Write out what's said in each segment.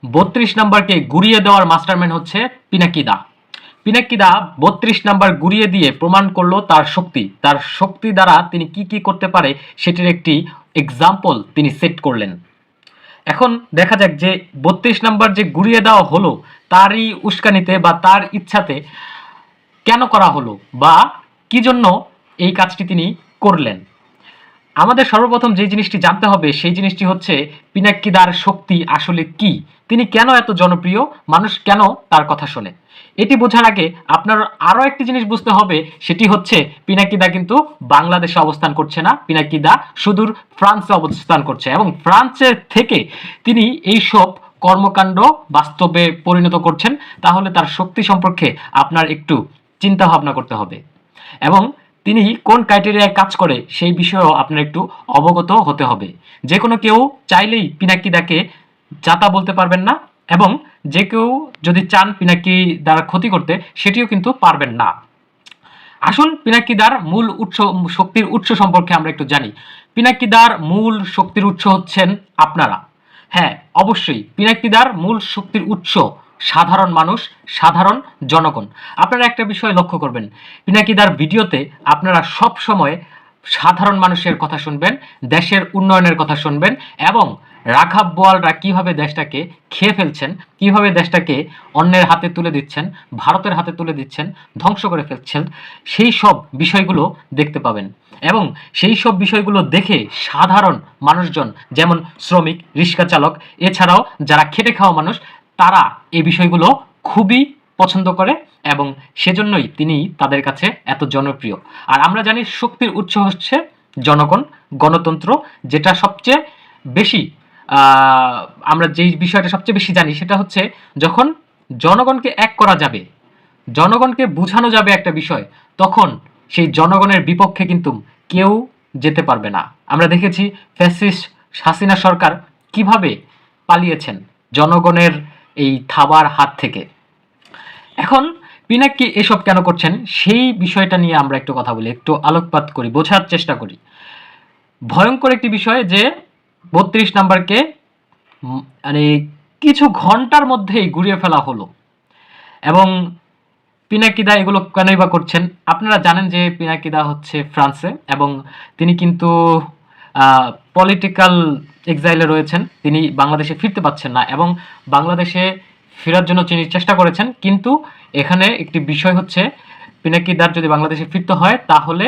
32 নাম্বারকে গুড়িয়ে দেওয়ার মাস্টারমাইন্ড হচ্ছে পিনাকিদা। পিনাকিদা 32 নাম্বার গুড়িয়ে দিয়ে প্রমাণ করলো তার শক্তি দ্বারা তিনি কি কি করতে পারে সেটির একটি এক্সাম্পল তিনি সেট করলেন। এখন দেখা যাক যে 32 নাম্বার যে গুড়িয়ে দেওয়া হলো তারই উস্কানিতে বা তার ইচ্ছাতে কেন করা হলো বা কি জন্য এই কাজটি তিনি করলেন। আমাদের সর্বপ্রথম যে জিনিসটি জানতে হবে সেই জিনিসটি হচ্ছে পিনাকিদার শক্তি আসলে কি, তিনি কেন এত জনপ্রিয়, মানুষ কেন তার কথা শোনে। এটি বোঝার আগে আপনার আরো একটি জিনিস বুঝতে হবে, সেটি হচ্ছে পিনাকিদা কিন্তু বাংলাদেশে অবস্থান করছে না, পিনাকিদা সুদূর ফ্রান্সে অবস্থান করছে এবং ফ্রান্সের থেকে তিনি এইসব কর্মকাণ্ড বাস্তবে পরিণত করছেন। তাহলে তার শক্তি সম্পর্কে আপনার একটু চিন্তা ভাবনা করতে হবে এবং তিনি কোন ক্রাইটেরিয়ায় কাজ করে সেই বিষয়েও আপনার একটু অবগত হতে হবে। যে কোনো কেউ চাইলেই পিনাকিদাকে যাতা বলতে পারবেন না এবং যে কেউ যদি চান পিনাকি দ্বারা ক্ষতি করতে সেটিও কিন্তু পারবেন না। আসুন পিনাকিদার মূল উৎস, শক্তির উৎস সম্পর্কে আমরা একটু জানি। পিনাকিদার মূল শক্তির উৎস হচ্ছেন আপনারা। হ্যাঁ, অবশ্যই পিনাকিদার মূল শক্তির উৎস সাধারণ মানুষ, সাধারণ জনগণ। আপনারা একটা বিষয় লক্ষ্য করবেন, পিনাকিদার ভিডিওতে আপনারা সব সময় সাধারণ মানুষের কথা শুনবেন, দেশের উন্নয়নের কথা শুনবেন এবং রাঘব বোয়ালরা কিভাবে দেশটাকে খেয়ে ফেলছেন, কিভাবে দেশটাকে অন্যের হাতে তুলে দিচ্ছেন, ভারতের হাতে তুলে দিচ্ছেন, ধ্বংস করে ফেলছেন, সেই সব বিষয়গুলো দেখতে পাবেন। এবং সেই সব বিষয়গুলো দেখে সাধারণ মানুষজন যেমন শ্রমিক, রিক্সা চালক, এছাড়াও যারা খেটে খাওয়া মানুষ, তারা এই বিষয়গুলো খুবই পছন্দ করে এবং সেজন্যই তিনি তাদের কাছে এত জনপ্রিয়। আর আমরা জানি শক্তির উৎস হচ্ছে জনগণ, গণতন্ত্র, যেটা সবচেয়ে বেশি আমরা যেই বিষয়টা সবচেয়ে বেশি জানি সেটা হচ্ছে যখন জনগণকে এক করা যাবে, জনগণকে বুঝানো যাবে একটা বিষয়, তখন সেই জনগণের বিপক্ষে কিন্তু কেউ যেতে পারবে না। আমরা দেখেছি ফ্যাসিস্ট হাসিনা সরকার কিভাবে পালিয়েছেন জনগণের এই থাবার হাত থেকে। এখন পিনাকি এসব কেন করছেন সেই বিষয়টা নিয়ে আমরা একটু কথা বলি, একটু আলোকপাত করি, বোঝার চেষ্টা করি। ভয়ঙ্কর একটি বিষয় যে 32 নাম্বারকে মানে কিছু ঘন্টার মধ্যেই ঘুরিয়ে ফেলা হলো এবং পিনাকিদা এগুলো কেনই বা করছেন। আপনারা জানেন যে পিনাকিদা হচ্ছে ফ্রান্সে এবং তিনি কিন্তু পলিটিক্যাল এক্সাইলে রয়েছেন, তিনি বাংলাদেশে ফিরতে পারছেন না এবং বাংলাদেশে ফেরার জন্য তিনি চেষ্টা করেছেন, কিন্তু এখানে একটি বিষয় হচ্ছে পিনাকিদার যদি বাংলাদেশে ফিরতে হয় তাহলে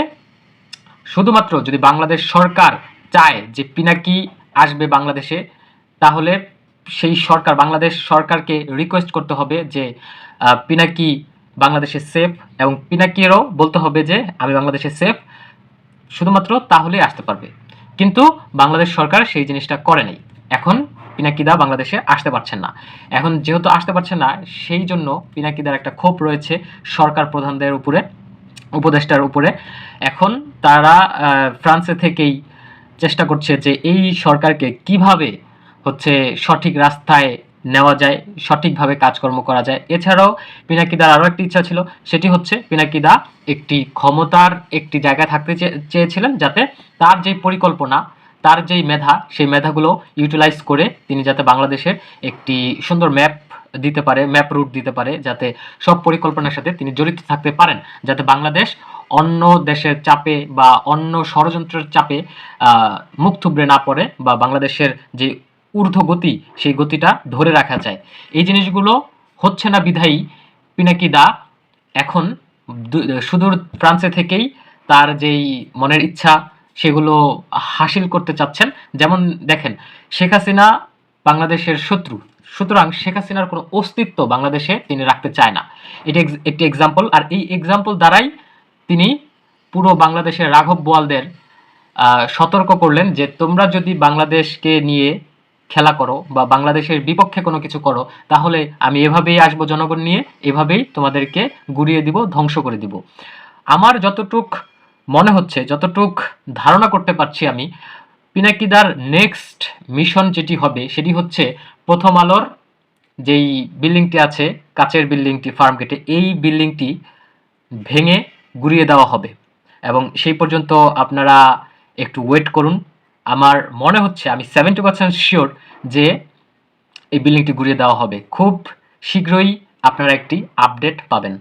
শুধুমাত্র যদি বাংলাদেশ সরকার চায় যে পিনাকি আসবে বাংলাদেশে, তাহলে সেই সরকার, বাংলাদেশ সরকারকে রিকোয়েস্ট করতে হবে যে পিনাকি বাংলাদেশে সেফ এবং পিনাকিরও বলতে হবে যে আমি বাংলাদেশে সেফ, শুধুমাত্র তাহলেই আসতে পারবে। কিন্তু বাংলাদেশ সরকার সেই জিনিসটা করে নাই। এখন পিনাকিদা বাংলাদেশে আসতে পারছেন না। এখন যেহেতু আসতে পারছেন না, সেই জন্য পিনাকিদার একটা ক্ষোভ রয়েছে সরকার প্রধানদের উপরে, উপদেষ্টার উপরে। এখন তারা ফ্রান্সে থেকেই চেষ্টা করছে যে এই সরকারকে কিভাবে হচ্ছে সঠিক রাস্তায় নেওয়া যায়, সঠিকভাবে কাজকর্ম করা যায়। এছাড়াও পিনাকিদার আরও একটি ইচ্ছা ছিল, সেটি হচ্ছে পিনাকিদা একটি ক্ষমতার একটি জায়গায় থাকতে চেয়েছিলেন, যাতে তার যে পরিকল্পনা, তার যেই মেধা, সেই মেধাগুলো ইউটিলাইজ করে তিনি যাতে বাংলাদেশের একটি সুন্দর ম্যাপ দিতে পারে, ম্যাপ রুট দিতে পারে, যাতে সব পরিকল্পনার সাথে তিনি জড়িত থাকতে পারেন, যাতে বাংলাদেশ অন্য দেশের চাপে বা অন্য ষড়যন্ত্রের চাপে মুখ থুবড়ে না পড়ে বা বাংলাদেশের যে ঊর্ধ্ব গতি সেই গতিটা ধরে রাখা যায়। এই জিনিসগুলো হচ্ছে না বিধায়ী পিনাকিদা এখন সুদূর ফ্রান্সে থেকেই তার যেই মনের ইচ্ছা সেগুলো হাসিল করতে চাচ্ছেন। যেমন দেখেন, শেখ হাসিনা বাংলাদেশের শত্রু, সুতরাং শেখ হাসিনার কোনো অস্তিত্ব বাংলাদেশে তিনি রাখতে চায় না। এটি একটি এক্সাম্পল, আর এই এক্সাম্পল দ্বারাই তিনি পুরো বাংলাদেশের রাঘব বোয়ালদের সতর্ক করলেন যে তোমরা যদি বাংলাদেশকে নিয়ে খেলা করো বা বাংলাদেশের বিপক্ষে কোনো কিছু করো, তাহলে আমি এভাবেই আসবো জনগণ নিয়ে, এভাবেই তোমাদেরকে গুড়িয়ে দিব, ধ্বংস করে দিব। আমার যতটুক মনে হচ্ছে, যতটুক ধারণা করতে পারছি আমি, পিনাকিদার নেক্সট মিশন যেটি হবে সেটি হচ্ছে প্রথম আলোর যেই বিল্ডিংটি আছে, কাচের বিল্ডিংটি ফার্ম গেটে, এই বিল্ডিংটি ভেঙে গুড়িয়ে দেওয়া হবে এবং সেই পর্যন্ত আপনারা একটু ওয়েট করুন। আমার মনে হচ্ছে, আমি 70% শিওর যে এই বিল্ডিংটি ঘুরিয়ে দেওয়া হবে। খুব শীঘ্রই আপনারা একটি আপডেট পাবেন।